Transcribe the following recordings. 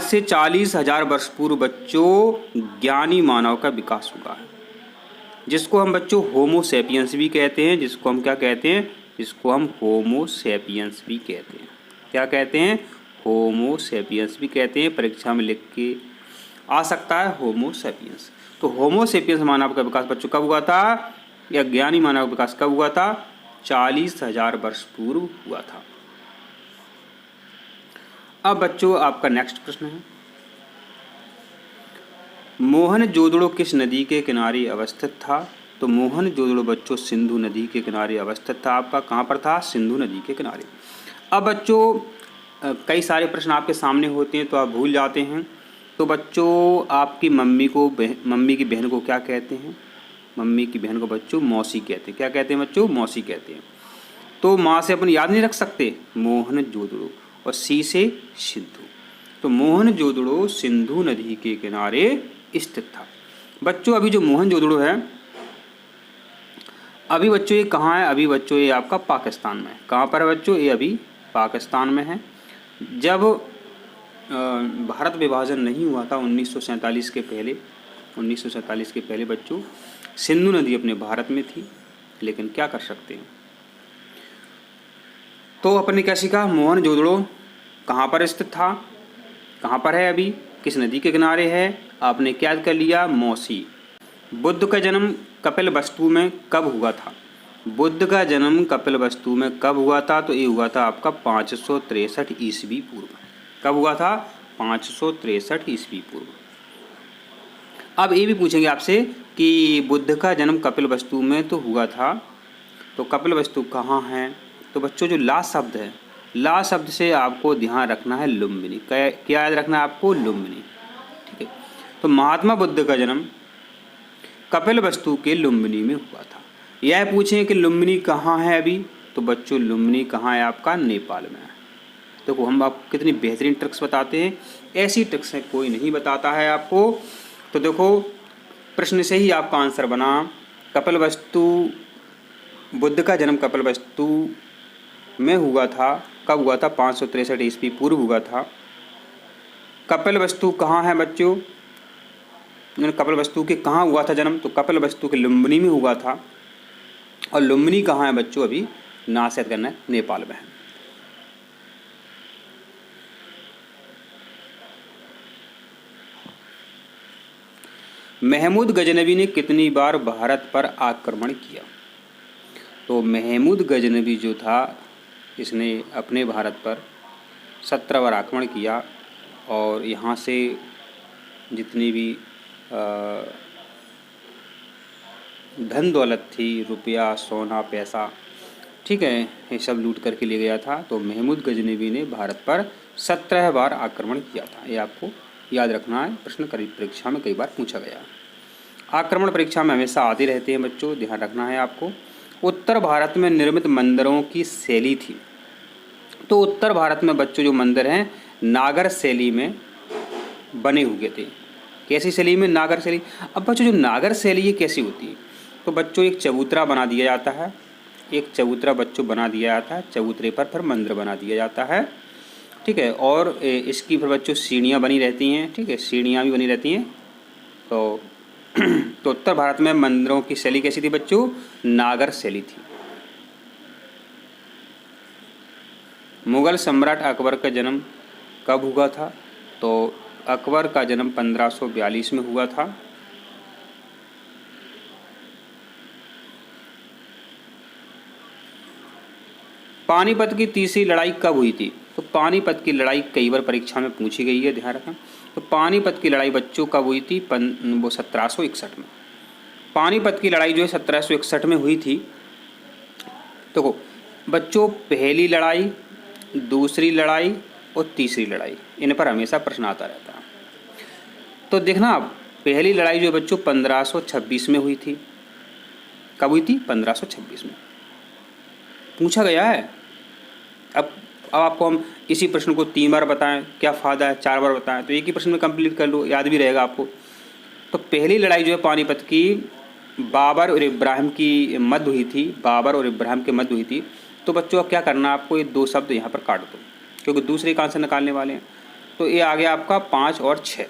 से 40,000 वर्ष पूर्व बच्चों ज्ञानी मानव का विकास हुआ है, जिसको हम बच्चों होमो सेपियंस भी कहते हैं। जिसको हम क्या कहते हैं? जिसको हम होमो सेपियंस भी कहते हैं। क्या कहते हैं? होमो सेपियंस भी कहते हैं। परीक्षा में लिख के आ सकता है होमो सेपियंस। तो होमो सेपियंस मानव का विकास बच्चों कब हुआ था, या ज्ञानी मानव का विकास कब हुआ था? 40,000 वर्ष पूर्व हुआ था। अब बच्चों आपका नेक्स्ट प्रश्न है, मोहनजोदड़ो किस नदी के किनारे अवस्थित था? तो मोहनजोदड़ो बच्चों सिंधु नदी के किनारे अवस्थित था। आपका कहाँ पर था? सिंधु नदी के किनारे। अब बच्चों कई सारे प्रश्न आपके सामने होते हैं तो आप भूल जाते हैं। तो बच्चों आपकी मम्मी की बहन को क्या कहते हैं? मम्मी की बहन को बच्चों मौसी कहते हैं। क्या कहते हैं बच्चों? मौसी कहते हैं। तो माँ से अपन याद नहीं रख सकते, मोहनजोदड़ो, और सी से सिंधु। तो मोहनजोदड़ो सिंधु नदी के किनारे स्थित था। बच्चों अभी जो मोहनजोदड़ो है, अभी बच्चों ये कहाँ है? अभी बच्चों ये आपका पाकिस्तान में है। कहाँ पर है बच्चों? ये अभी पाकिस्तान में है। जब भारत विभाजन नहीं हुआ था 1947 के पहले, 1947 के पहले बच्चों सिंधु नदी अपने भारत में थी, लेकिन क्या कर सकते हैं। तो अपन ने क्या सीखा? मोहनजोदड़ो कहाँ पर स्थित था, कहाँ पर है अभी, किस नदी के किनारे है, आपने क्या याद कर लिया? मौसी। बुद्ध का जन्म कपिलवस्तु में कब हुआ था? बुद्ध का जन्म कपिलवस्तु में कब हुआ था? तो ये हुआ था आपका 563 ईस्वी पूर्व। कब हुआ था? 563 ईस्वी पूर्व। अब ये भी पूछेंगे आपसे कि बुद्ध का जन्म कपिलवस्तु में तो हुआ था, तो कपिलवस्तु कहाँ है? तो बच्चों जो ला शब्द है, ला शब्द से आपको ध्यान रखना है लुम्बिनी। क्या याद रखना है आपको? लुम्बिनी। ठीक है। तो महात्मा बुद्ध का जन्म कपिलवस्तु के लुम्बिनी में हुआ था। यह पूछें कि लुम्बिनी कहाँ है अभी, तो बच्चों लुम्बिनी कहाँ है आपका? नेपाल में है। देखो हम आपको कितनी बेहतरीन ट्रिक्स बताते हैं, ऐसी ट्रिक्स है कोई नहीं बताता है आपको। तो देखो प्रश्न से ही आपका आंसर बना, कपिलवस्तु, बुद्ध का जन्म कपिलवस्तु में हुआ था। कब हुआ था? 563 ईस्वी पूर्व हुआ था। कपिलवस्तु कहाँ है बच्चों? कपिलवस्तु के कहाँ हुआ था जन्म? तो कपिलवस्तु के लुम्बिनी में हुआ था। और लुम्बिनी कहाँ है बच्चों? अभी नासिक करना है, नेपाल में है। महमूद गजनवी ने कितनी बार भारत पर आक्रमण किया? तो महमूद गजनवी जो था, इसने अपने भारत पर 17 बार आक्रमण किया, और यहाँ से जितनी भी धन दौलत थी, रुपया, सोना, पैसा, ठीक है, ये सब लूट करके ले गया था। तो महमूद गजनवी ने भारत पर 17 बार आक्रमण किया था। ये आपको याद रखना है, प्रश्न करीब परीक्षा में कई बार पूछा गया। आक्रमण परीक्षा में हमेशा आते रहते हैं बच्चों, ध्यान रखना है आपको। उत्तर भारत में निर्मित मंदिरों की शैली थी। तो उत्तर भारत में बच्चों जो मंदिर हैं नागर शैली में बने हुए थे। कैसी शैली में? नागर शैली। अब बच्चों जो नागर शैली ये कैसी होती है? तो बच्चों एक चबूतरा बना दिया जाता है, एक चबूतरा बच्चों बना दिया जाता है, चबूतरे पर फिर मंदिर बना दिया जाता है, ठीक है। और इसकी फिर बच्चों सीढ़ियाँ बनी रहती हैं, ठीक है, सीढ़ियाँ भी बनी रहती हैं। तो उत्तर भारत में मंदिरों की शैली कैसी थी बच्चों? नागर शैली थी। मुगल सम्राट अकबर का जन्म कब हुआ था? तो अकबर का जन्म 1542 में हुआ था। पानीपत की तीसरी लड़ाई कब हुई थी? तो पानीपत की लड़ाई कई बार परीक्षा में पूछी गई है, ध्यान रखें। तो पानीपत की लड़ाई बच्चों कब हुई थी? वो 1761 में। पानीपत की लड़ाई जो है 1761 में हुई थी। देखो बच्चों पहली लड़ाई, दूसरी लड़ाई और तीसरी लड़ाई, इन पर हमेशा प्रश्न आता रहता है। तो देखना आप, पहली लड़ाई जो बच्चों 1526 में हुई थी। कब हुई थी? 1526 में पूछा गया है। अब आपको हम इसी प्रश्न को 3 बार बताएं, क्या फ़ायदा है? 4 बार बताएं तो एक ही प्रश्न में कंप्लीट कर लो, याद भी रहेगा आपको। तो पहली लड़ाई जो है पानीपत की बाबर और इब्राहिम की मध्य हुई थी, बाबर और इब्राहिम के मध्य हुई थी। तो बच्चों अब क्या करना है आपको? ये 2 शब्द यहाँ पर काट दो, क्योंकि दूसरे का आंसर निकालने वाले हैं। तो ये आ गया आपका 5 और 6।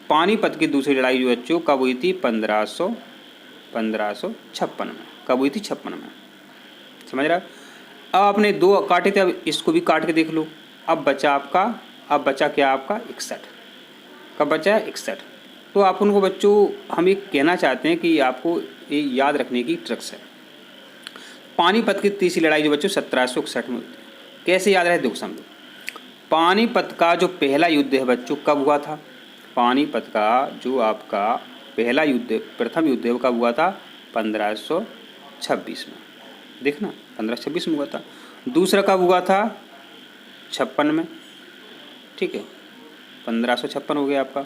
पानीपत की दूसरी लड़ाई जो बच्चों कब हुई थी? 1556 में। कब हुई थी? 56 में। समझ रहा है? अब आपने 2 काटे थे, अब इसको भी काट के देख लो। अब बचा आपका, अब बचा क्या आपका? 61। कब बचा है? 61। तो आप उनको बच्चों हम ये कहना चाहते हैं कि आपको ये याद रखने की ट्रिक्स है। पानीपत की तीसरी लड़ाई जो बच्चों 1761 में हुई थी। कैसे याद रहे? देखो समझो। पानीपत का जो पहला युद्ध है बच्चों कब हुआ था? पानीपत का जो आपका पहला युद्ध, प्रथम युद्ध है वो कब हुआ था? 1526 में। देखना 1526 में हुआ था। दूसरा कब हुआ था? 56 में। ठीक है, 1556 हो गया आपका।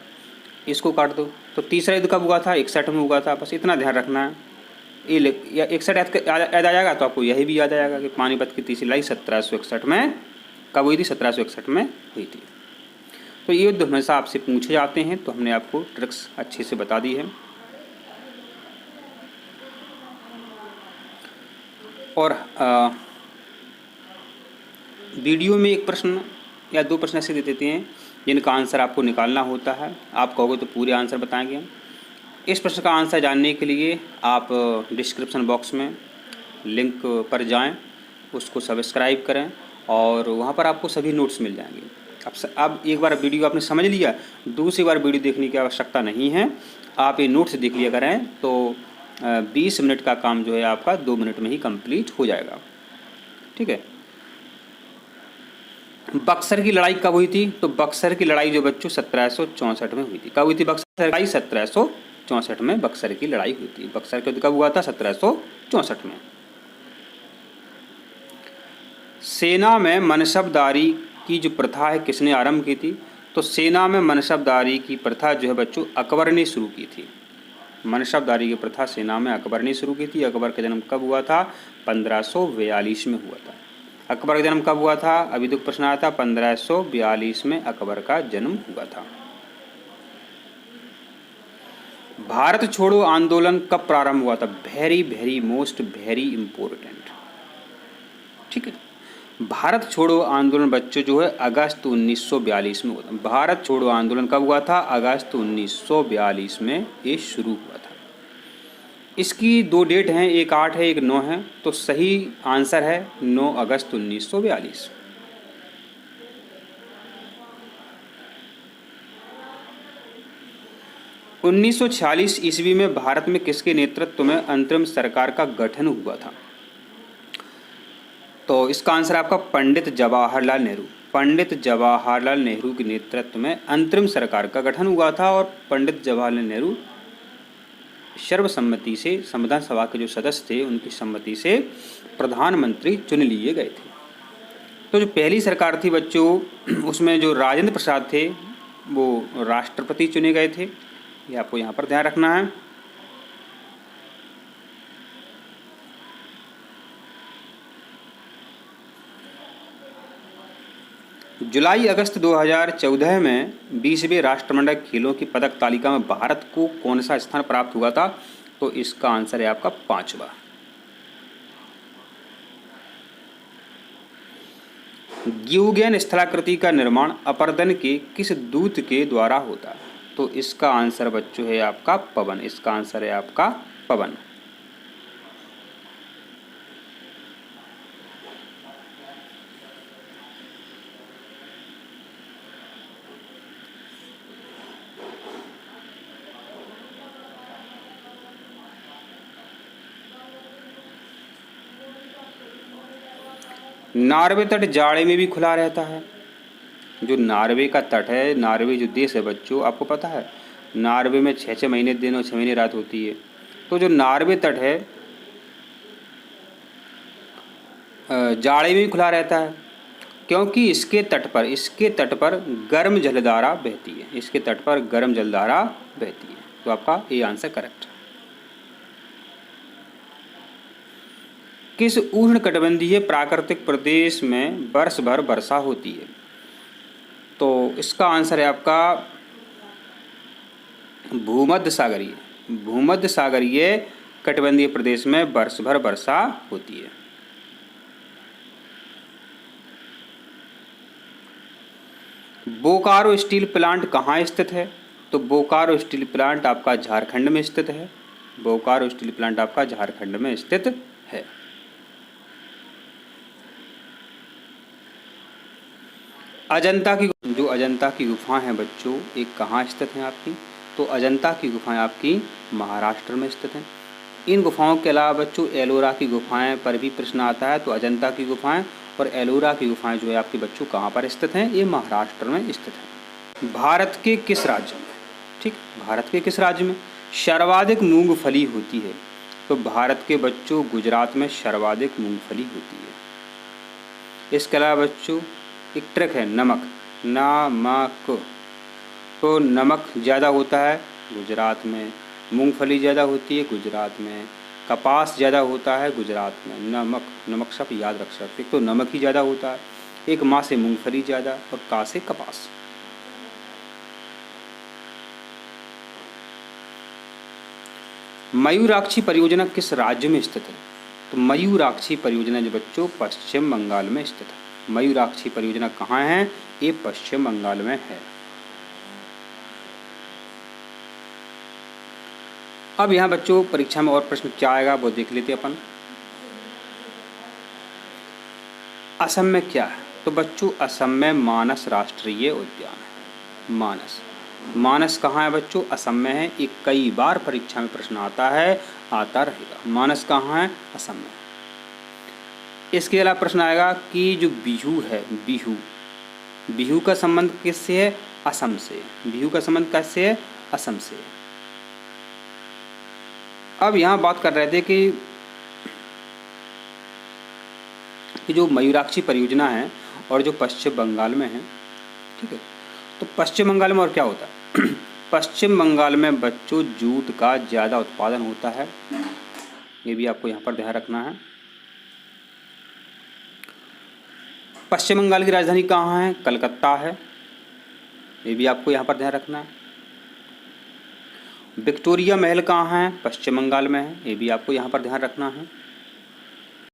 इसको काट दो। तो तीसरा युद्ध कब हुआ था? 61 में हुआ था। बस इतना ध्यान रखना है। ये 61 याद आ जाएगा तो आपको यही भी याद आ जाएगा कि पानीपत की तीसरी लड़ाई 1761 में कब हुई थी? 1761 में हुई थी। तो ये युद्ध हमेशा आपसे पूछे जाते हैं, तो हमने आपको ट्रिक्स अच्छे से बता दी है। और वीडियो में एक प्रश्न या 2 प्रश्न ऐसे दे देते हैं जिनका आंसर आपको निकालना होता है। आप कहोगे तो पूरे आंसर बताएंगे। इस प्रश्न का आंसर जानने के लिए आप डिस्क्रिप्शन बॉक्स में लिंक पर जाएं, उसको सब्सक्राइब करें और वहाँ पर आपको सभी नोट्स मिल जाएंगे। अब एक बार वीडियो आपने समझ लिया, दूसरी बार वीडियो देखने की आवश्यकता नहीं है। आप ये नोट्स देख लिया करें तो 20 मिनट का काम जो है आपका 2 मिनट में ही कंप्लीट हो जाएगा। ठीक है। बक्सर की लड़ाई कब हुई थी? तो बक्सर की लड़ाई जो बच्चों 1764 में हुई थी। कब हुई थी बक्सर की लड़ाई? 1764 में बक्सर की लड़ाई हुई थी। बक्सर का युद्ध कब हुआ था? 1764 में। सेना में मनसबदारी की जो प्रथा है किसने आरंभ की थी? तो सेना में मनसबदारी की प्रथा जो है बच्चों अकबर ने शुरू की थी। मनसबदारी की प्रथा सेना में अकबर ने शुरू की थी। अकबर का जन्म कब हुआ था? 1542 में हुआ था। अकबर का जन्म कब हुआ था? अभी तो प्रश्न आया था 1542 में अकबर का जन्म हुआ था। भारत छोड़ो आंदोलन कब प्रारंभ हुआ था? Very very most very important. ठीक है, भारत छोड़ो आंदोलन बच्चों जो है अगस्त 1942 में हुआ था। भारत छोड़ो आंदोलन कब हुआ था? अगस्त 1942 में ये शुरू हुआ था। इसकी 2 डेट हैं, एक 8 है, एक 9 है। तो सही आंसर है 9 अगस्त 1942। उन्नीस सौ 46 ईस्वी में भारत में किसके नेतृत्व में अंतरिम सरकार का गठन हुआ था? तो इसका आंसर आपका पंडित जवाहरलाल नेहरू। पंडित जवाहरलाल नेहरू के नेतृत्व में अंतरिम सरकार का गठन हुआ था और पंडित जवाहरलाल नेहरू सर्वसम्मति से, संविधान सभा के जो सदस्य थे उनकी सम्मति से प्रधानमंत्री चुन लिए गए थे। तो जो पहली सरकार थी बच्चों उसमें जो राजेंद्र प्रसाद थे वो राष्ट्रपति चुने गए थे। ये आपको यहाँ पर ध्यान रखना है। जुलाई अगस्त 2014 में 20वें राष्ट्रमंडल खेलों की पदक तालिका में भारत को कौन सा स्थान प्राप्त हुआ था? तो इसका आंसर है आपका 5वां। ग्यूगेन स्थलाकृति का निर्माण अपरदन के किस दूत के द्वारा होता है? तो इसका आंसर बच्चों है आपका पवन। इसका आंसर है आपका पवन। नॉर्वे तट जाड़े में भी खुला रहता है। जो नॉर्वे का तट है, नॉर्वे जो देश है बच्चों, आपको पता है नॉर्वे में 6-6 महीने दिन और 6 महीने रात होती है। तो जो नॉर्वे तट है जाड़े में भी खुला रहता है क्योंकि इसके तट पर गर्म जलधारा बहती है। इसके तट पर गर्म जलधारा बहती है। तो आपका ये आंसर करेक्ट है। किस उष्णकटिबंधीय प्राकृतिक प्रदेश में वर्ष भर वर्षा होती है? तो इसका आंसर है आपका भूमध्य सागरीय कटिबंधीय प्रदेश में वर्ष भर वर्षा होती है। बोकारो स्टील प्लांट कहाँ स्थित है? तो बोकारो स्टील प्लांट आपका झारखंड में स्थित है। बोकारो स्टील प्लांट आपका झारखंड में स्थित है। अजंता की जो अजंता की गुफाएं हैं बच्चों, एक कहाँ स्थित हैं आपकी? तो अजंता की गुफाएं आपकी महाराष्ट्र में स्थित हैं। इन गुफाओं के अलावा बच्चों एलोरा की गुफाएं पर भी प्रश्न आता है। तो अजंता की गुफाएं और एलोरा की गुफाएं जो है आपके बच्चों कहाँ पर स्थित हैं? ये महाराष्ट्र में स्थित हैं। भारत के किस राज्य में, ठीक, भारत के किस राज्य में सर्वाधिक मूंगफली होती है? तो भारत के बच्चों गुजरात में सर्वाधिक मूंगफली होती है। इसके अलावा बच्चों एक ट्रिक है, नमक, नमक, तो नमक ज़्यादा होता है गुजरात में, मूंगफली ज़्यादा होती है गुजरात में, कपास ज़्यादा होता है गुजरात में। नमक, नमक शब्द याद रख सकते, तो नमक ही ज़्यादा होता है, एक माँ से मूंगफली ज़्यादा और का से कपास। मयूराक्षी परियोजना किस राज्य में स्थित है? तो मयूराक्षी परियोजना जो बच्चों पश्चिम बंगाल में स्थित है। मयूराक्षी परियोजना कहाँ है? ये पश्चिम बंगाल में है। अब यहाँ बच्चों परीक्षा में और प्रश्न क्या आएगा वो देख लेते हैं अपन। असम में क्या है? तो बच्चों असम में मानस राष्ट्रीय उद्यान है। मानस, मानस कहाँ है बच्चों? असम में है। ये कई बार परीक्षा में प्रश्न आता है, आता रहेगा। मानस कहाँ है? असम में। इसके अलावा प्रश्न आएगा कि जो बिहू है, बिहू, बिहू का संबंध किससे है? असम से। बिहू का संबंध किससे है? असम से। अब यहाँ बात कर रहे थे कि जो मयूराक्षी परियोजना है और जो पश्चिम बंगाल में है, ठीक है, तो पश्चिम बंगाल में और क्या होता है? पश्चिम बंगाल में बच्चों जूट का ज़्यादा उत्पादन होता है, ये भी आपको यहाँ पर ध्यान रखना है। पश्चिम बंगाल की राजधानी कहाँ है? कलकत्ता है, ये भी आपको यहाँ पर ध्यान रखना है। विक्टोरिया महल कहाँ है? पश्चिम बंगाल में है, ये भी आपको यहाँ पर ध्यान रखना है।